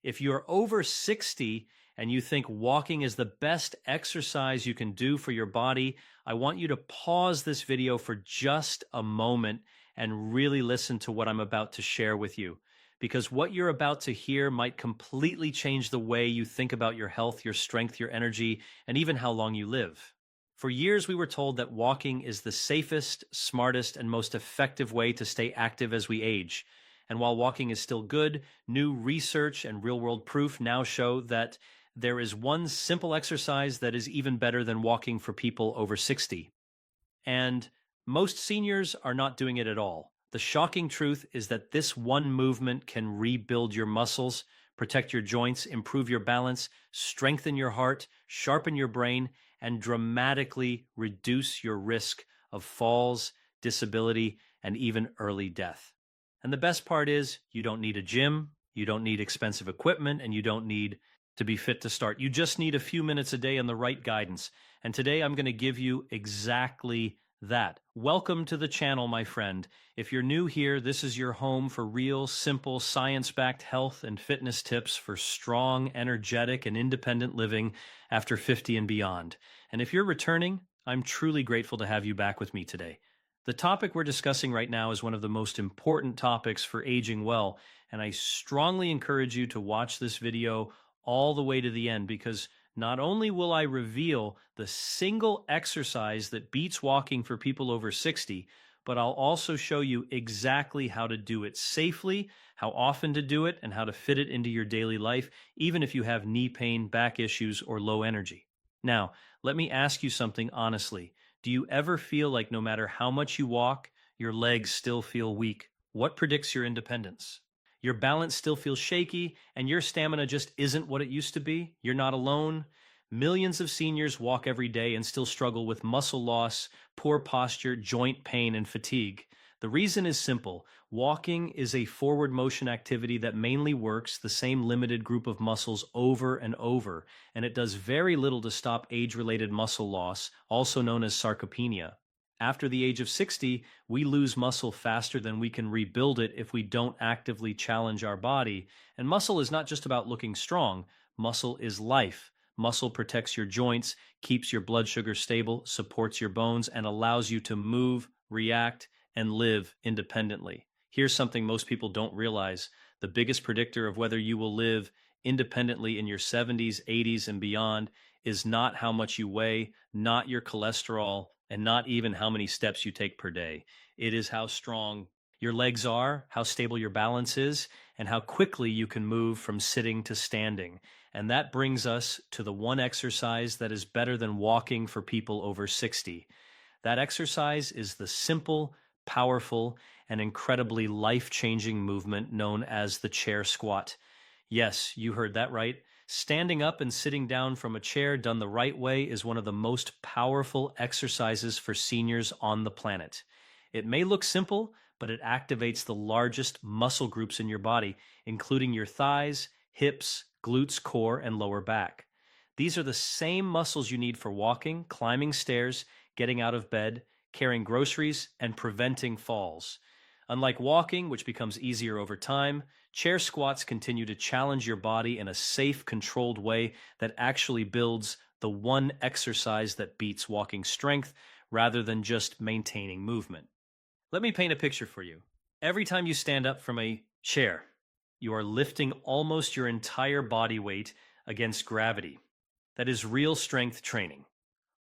If you're over 60 and you think walking is the best exercise you can do for your body, I want you to pause this video for just a moment and really listen to what I'm about to share with you. Because what you're about to hear might completely change the way you think about your health, your strength, your energy, and even how long you live. For years, we were told that walking is the safest, smartest, and most effective way to stay active as we age. And while walking is still good, new research and real-world proof now show that there is one simple exercise that is even better than walking for people over 60. And most seniors are not doing it at all. The shocking truth is that this one movement can rebuild your muscles, protect your joints, improve your balance, strengthen your heart, sharpen your brain, and dramatically reduce your risk of falls, disability, and even early death. And the best part is you don't need a gym, you don't need expensive equipment, and you don't need to be fit to start. You just need a few minutes a day and the right guidance. And today I'm going to give you exactly that. Welcome to the channel, my friend. If you're new here, this is your home for real, simple, science-backed health and fitness tips for strong, energetic, and independent living after 50 and beyond. And if you're returning, I'm truly grateful to have you back with me today. The topic we're discussing right now is one of the most important topics for aging well, and I strongly encourage you to watch this video all the way to the end because not only will I reveal the single exercise that beats walking for people over 60, but I'll also show you exactly how to do it safely, how often to do it, and how to fit it into your daily life, even if you have knee pain, back issues, or low energy. Now, let me ask you something honestly. Do you ever feel like no matter how much you walk, your legs still feel weak? What predicts your independence? Your balance still feels shaky, and your stamina just isn't what it used to be? You're not alone. Millions of seniors walk every day and still struggle with muscle loss, poor posture, joint pain, and fatigue. The reason is simple. Walking is a forward motion activity that mainly works the same limited group of muscles over and over, and it does very little to stop age-related muscle loss, also known as sarcopenia. After the age of 60, we lose muscle faster than we can rebuild it if we don't actively challenge our body. And muscle is not just about looking strong. Muscle is life. Muscle protects your joints, keeps your blood sugar stable, supports your bones, and allows you to move, react, and live independently. Here's something most people don't realize. The biggest predictor of whether you will live independently in your 70s, 80s, and beyond is not how much you weigh, not your cholesterol, and not even how many steps you take per day. It is how strong your legs are, how stable your balance is, and how quickly you can move from sitting to standing. And that brings us to the one exercise that is better than walking for people over 60. That exercise is the simple, powerful, and incredibly life-changing movement known as the chair squat. Yes, you heard that right. Standing up and sitting down from a chair done the right way is one of the most powerful exercises for seniors on the planet. It may look simple, but it activates the largest muscle groups in your body, including your thighs, hips, glutes, core, and lower back. These are the same muscles you need for walking, climbing stairs, getting out of bed, carrying groceries, and preventing falls. Unlike walking, which becomes easier over time, chair squats continue to challenge your body in a safe, controlled way that actually builds the one exercise that beats walking strength rather than just maintaining movement. Let me paint a picture for you. Every time you stand up from a chair, you are lifting almost your entire body weight against gravity. That is real strength training.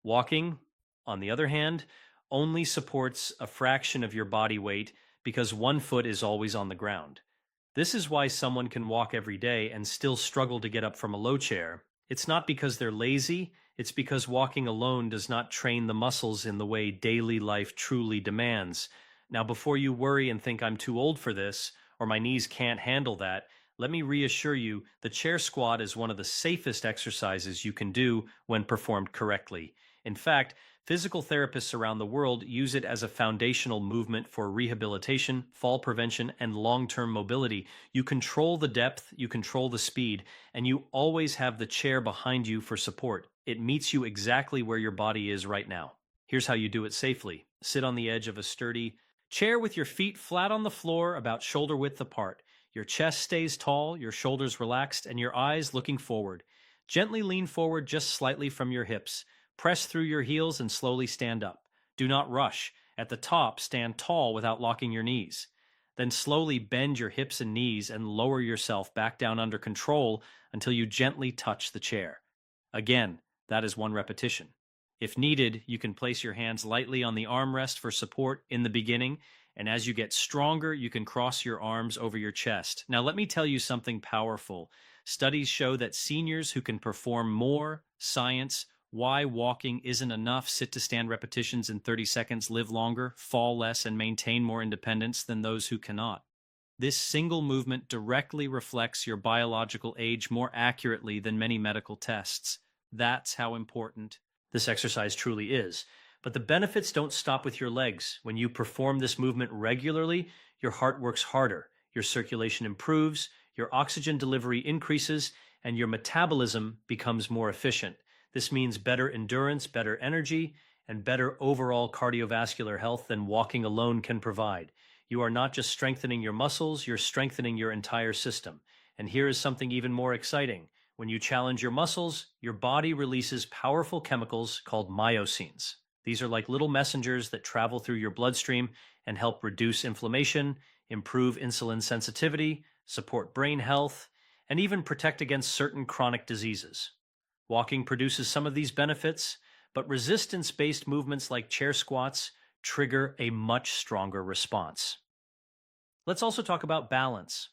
Walking, on the other hand, only supports a fraction of your body weight because one foot is always on the ground. This is why someone can walk every day and still struggle to get up from a low chair. It's not because they're lazy, it's because walking alone does not train the muscles in the way daily life truly demands. Now, before you worry and think I'm too old for this, or my knees can't handle that, let me reassure you, the chair squat is one of the safest exercises you can do when performed correctly. In fact, physical therapists around the world use it as a foundational movement for rehabilitation, fall prevention, and long-term mobility. You control the depth, you control the speed, and you always have the chair behind you for support. It meets you exactly where your body is right now. Here's how you do it safely. Sit on the edge of a sturdy chair with your feet flat on the floor about shoulder width apart. Your chest stays tall, your shoulders relaxed, and your eyes looking forward. Gently lean forward just slightly from your hips. Press through your heels and slowly stand up. Do not rush. At the top, stand tall without locking your knees. Then slowly bend your hips and knees and lower yourself back down under control until you gently touch the chair. Again, that is 1 repetition. If needed, you can place your hands lightly on the armrest for support in the beginning, and as you get stronger, you can cross your arms over your chest. Now, let me tell you something powerful. Studies show that seniors who can perform more science, why walking isn't enough, sit to stand repetitions in 30 seconds, live longer, fall less, and maintain more independence than those who cannot. This single movement directly reflects your biological age more accurately than many medical tests. That's how important this exercise truly is. But the benefits don't stop with your legs. When you perform this movement regularly, your heart works harder, your circulation improves, your oxygen delivery increases, and your metabolism becomes more efficient. This means better endurance, better energy, and better overall cardiovascular health than walking alone can provide. You are not just strengthening your muscles, you're strengthening your entire system. And here is something even more exciting. When you challenge your muscles, your body releases powerful chemicals called myosines. These are like little messengers that travel through your bloodstream and help reduce inflammation, improve insulin sensitivity, support brain health, and even protect against certain chronic diseases. Walking produces some of these benefits, but resistance-based movements like chair squats trigger a much stronger response. Let's also talk about balance.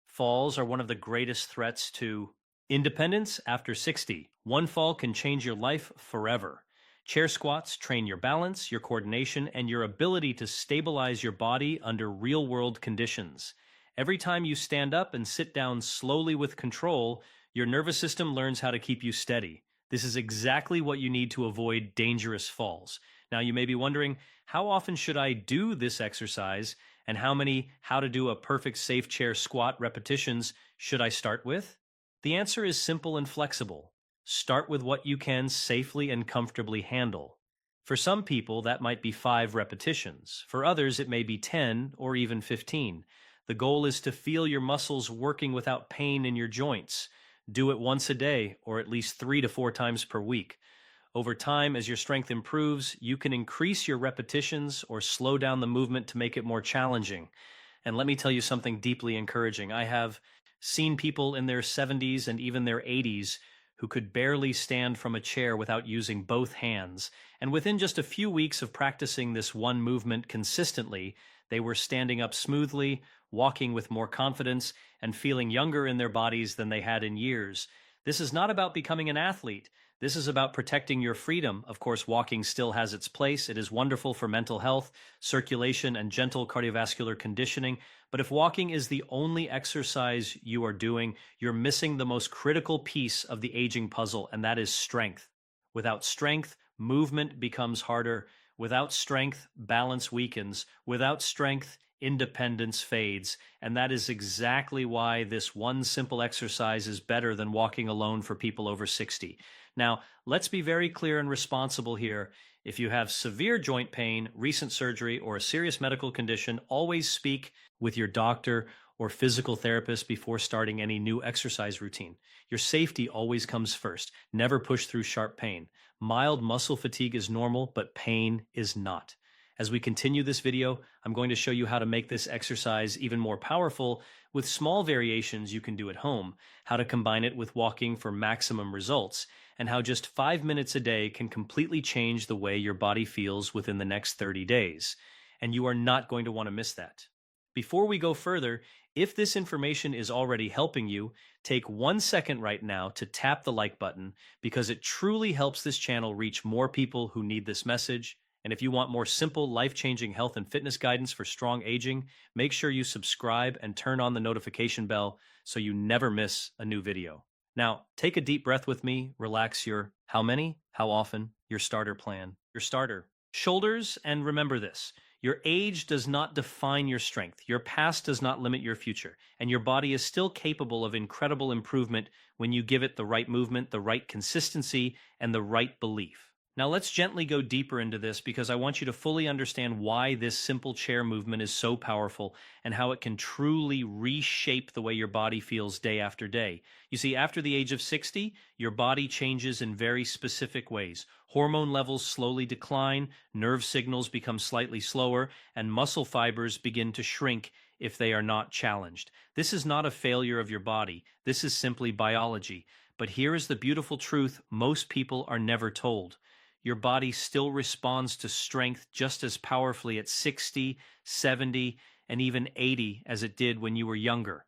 Falls are one of the greatest threats to independence after 60. One fall can change your life forever. Chair squats train your balance, your coordination, and your ability to stabilize your body under real-world conditions. Every time you stand up and sit down slowly with control, your nervous system learns how to keep you steady. This is exactly what you need to avoid dangerous falls. Now, you may be wondering, how often should I do this exercise, and how many how to do a perfect safe chair squat repetitions should I start with? The answer is simple and flexible. Start with what you can safely and comfortably handle. For some people, that might be 5 repetitions. For others, it may be 10 or even 15. The goal is to feel your muscles working without pain in your joints. Do it once a day, or at least 3 to 4 times per week. Over time, as your strength improves, you can increase your repetitions or slow down the movement to make it more challenging. And let me tell you something deeply encouraging. I have seen people in their 70s and even their 80s who could barely stand from a chair without using both hands. And within just a few weeks of practicing this one movement consistently, they were standing up smoothly, walking with more confidence, and feeling younger in their bodies than they had in years. This is not about becoming an athlete. This is about protecting your freedom. Of course, walking still has its place. It is wonderful for mental health, circulation, and gentle cardiovascular conditioning. But if walking is the only exercise you are doing, you're missing the most critical piece of the aging puzzle, and that is strength. Without strength, movement becomes harder. Without strength, balance weakens. Without strength, independence fades. And that is exactly why this one simple exercise is better than walking alone for people over 60. Now, let's be very clear and responsible here. If you have severe joint pain, recent surgery, or a serious medical condition, always speak with your doctor or physical therapist before starting any new exercise routine. Your safety always comes first. Never push through sharp pain. Mild muscle fatigue is normal, but pain is not. As we continue this video, I'm going to show you how to make this exercise even more powerful with small variations you can do at home, how to combine it with walking for maximum results, and how just 5 minutes a day can completely change the way your body feels within the next 30 days. And you are not going to want to miss that. Before we go further, if this information is already helping you, take 1 second right now to tap the like button because it truly helps this channel reach more people who need this message. And if you want more simple, life-changing health and fitness guidance for strong aging, make sure you subscribe and turn on the notification bell so you never miss a new video. Now, take a deep breath with me, relax your how many, how often, your starter plan, your starter. Shoulders, and remember this. Your age does not define your strength. Your past does not limit your future. And your body is still capable of incredible improvement when you give it the right movement, the right consistency, and the right belief. Now, let's gently go deeper into this because I want you to fully understand why this simple chair movement is so powerful and how it can truly reshape the way your body feels day after day. You see, after the age of 60, your body changes in very specific ways. Hormone levels slowly decline, nerve signals become slightly slower, and muscle fibers begin to shrink if they are not challenged. This is not a failure of your body, this is simply biology. But here is the beautiful truth most people are never told: your body still responds to strength just as powerfully at 60, 70, and even 80 as it did when you were younger.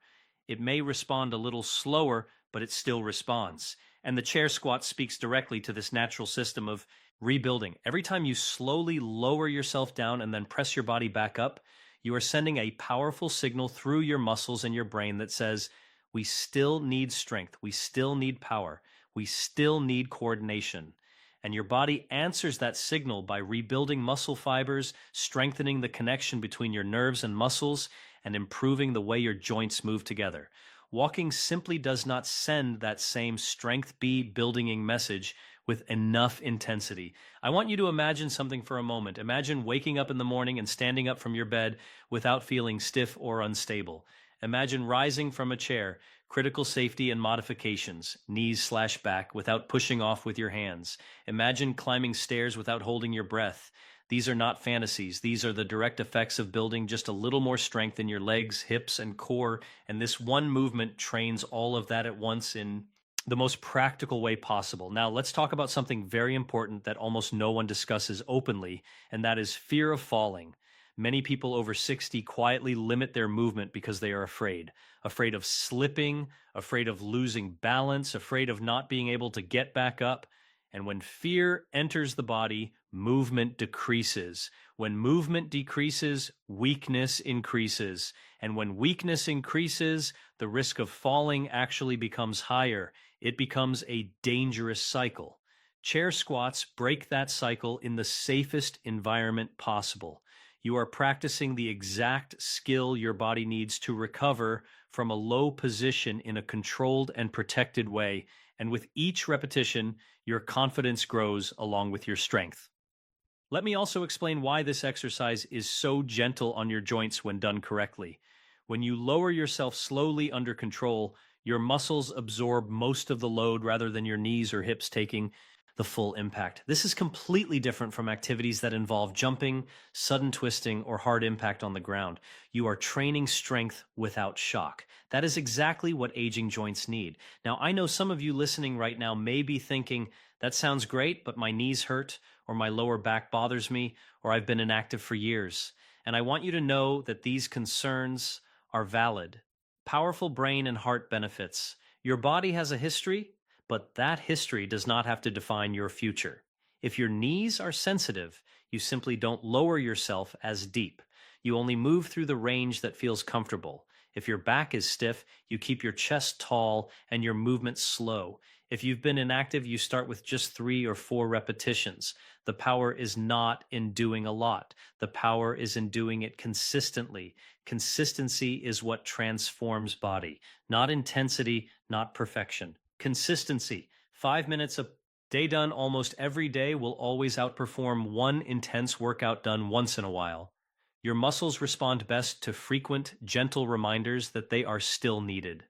It may respond a little slower, but it still responds. And the chair squat speaks directly to this natural system of rebuilding. Every time you slowly lower yourself down and then press your body back up, you are sending a powerful signal through your muscles and your brain that says, we still need strength, we still need power, we still need coordination. And your body answers that signal by rebuilding muscle fibers, strengthening the connection between your nerves and muscles, and improving the way your joints move together. Walking simply does not send that same strength B building message with enough intensity. I want you to imagine something for a moment. Imagine waking up in the morning and standing up from your bed without feeling stiff or unstable. Imagine rising from a chair, critical safety and modifications, knees/back without pushing off with your hands. Imagine climbing stairs without holding your breath. These are not fantasies. These are the direct effects of building just a little more strength in your legs, hips, and core. And this one movement trains all of that at once in the most practical way possible. Now, let's talk about something very important that almost no one discusses openly, and that is fear of falling. Many people over 60 quietly limit their movement because they are afraid of slipping, afraid of losing balance, afraid of not being able to get back up. And when fear enters the body, movement decreases. When movement decreases, weakness increases. And when weakness increases, the risk of falling actually becomes higher. It becomes a dangerous cycle. Chair squats break that cycle in the safest environment possible. You are practicing the exact skill your body needs to recover from a low position in a controlled and protected way. And with each repetition, your confidence grows along with your strength. Let me also explain why this exercise is so gentle on your joints when done correctly. When you lower yourself slowly under control, your muscles absorb most of the load rather than your knees or hips taking the full impact. This is completely different from activities that involve jumping, sudden twisting, or hard impact on the ground. You are training strength without shock. That is exactly what aging joints need. Now, I know some of you listening right now may be thinking, that sounds great, but my knees hurt, or my lower back bothers me, or I've been inactive for years. And I want you to know that these concerns are valid. Powerful brain and heart benefits. Your body has a history, but that history does not have to define your future. If your knees are sensitive, you simply don't lower yourself as deep. You only move through the range that feels comfortable. If your back is stiff, you keep your chest tall and your movement slow. If you've been inactive, you start with just 3 or 4 repetitions. The power is not in doing a lot. The power is in doing it consistently. Consistency is what transforms body, not intensity, not perfection. Consistency. 5 minutes a day done almost every day will always outperform one intense workout done once in a while. Your muscles respond best to frequent, gentle reminders that they are still needed.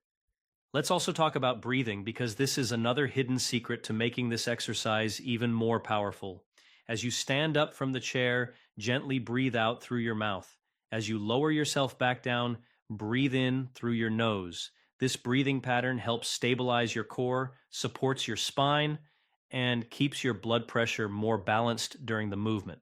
Let's also talk about breathing because this is another hidden secret to making this exercise even more powerful. As you stand up from the chair, gently breathe out through your mouth. As you lower yourself back down, breathe in through your nose. This breathing pattern helps stabilize your core, supports your spine, and keeps your blood pressure more balanced during the movement.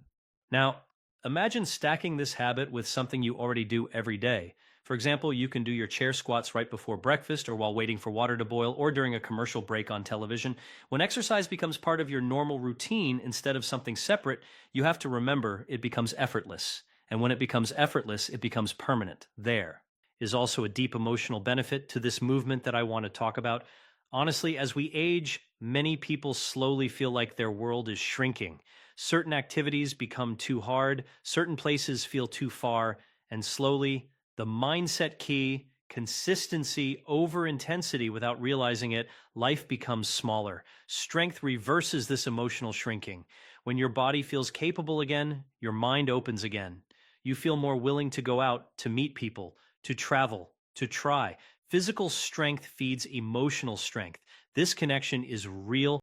Now, imagine stacking this habit with something you already do every day. For example, you can do your chair squats right before breakfast or while waiting for water to boil or during a commercial break on television. When exercise becomes part of your normal routine instead of something separate, you have to remember it becomes effortless. And when it becomes effortless, it becomes permanent. There is also a deep emotional benefit to this movement that I want to talk about. Honestly, as we age, many people slowly feel like their world is shrinking. Certain activities become too hard, certain places feel too far, and slowly, the mindset key consistency over intensity without realizing it, life becomes smaller. Strength reverses this emotional shrinking. When your body feels capable again, your mind opens again. You feel more willing to go out, to meet people, to travel, to try. Physical strength feeds emotional strength. This connection is real.